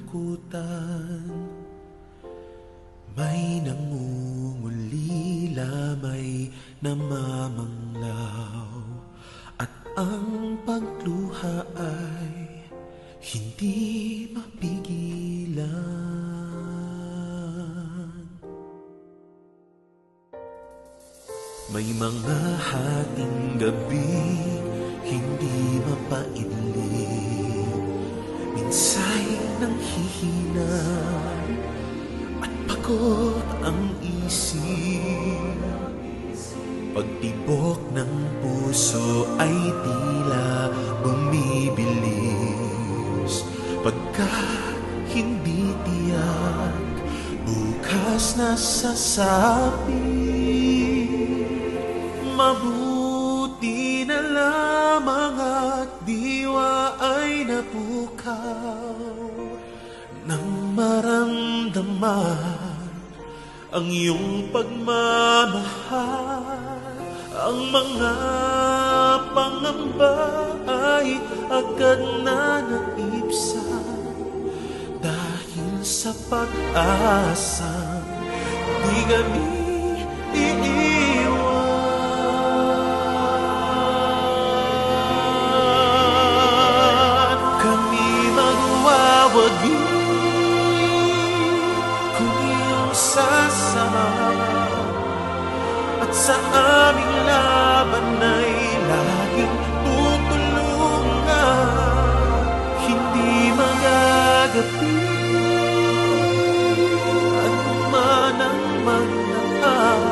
kalungkutan, may nangungulila, may namamanglaw, at ang pagluha ay hindi mapigilan. May mga hating gabi hindi mapaidlip, minsa'y nanghihina at pagod ang isip. Pagtibok ng puso ay tila bumibilis, pagkat hindi tiyak bukas na sasabi. Mabuti na lamang at diwa ay napukaw nang maramdaman ang iyong pagmamahal. Ang mga pangamba ay agad na naibsan dahil sa pag-asang di kami iiwan. Kami magwawagi kung iyong sasama, at sa aming laban ay laging tutulungan. Hindi magagapi anuman ang magdaan,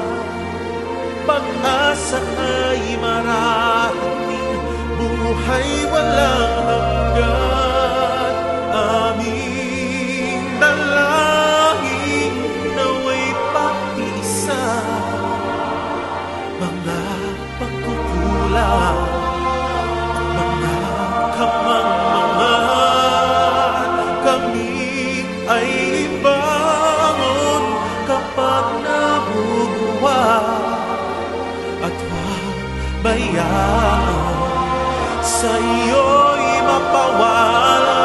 pag-asa ay mararating, buhay walang hanggan. Aming dalangin nawa'y pag-isa, mga pagkukulang, mga kamangmangan, kami ay ibangon kapag nabubuhay, at huwag bayaan sa iyo'y mapawala.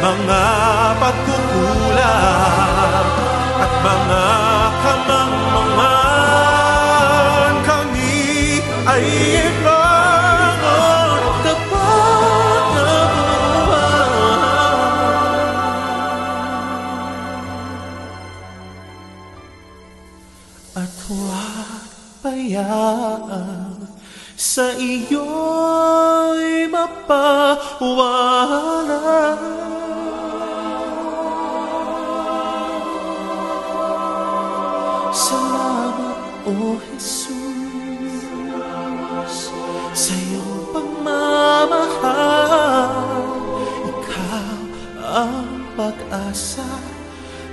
Mga pagkukulang at mga kamangmangan, kami ay ibangon kapag nabubuhay. At huwag bayaan sa iyo'y mapawala. Salamat, O Jesus, sa iyong pagmamahal. Ikaw ang pag-asa,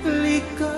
likas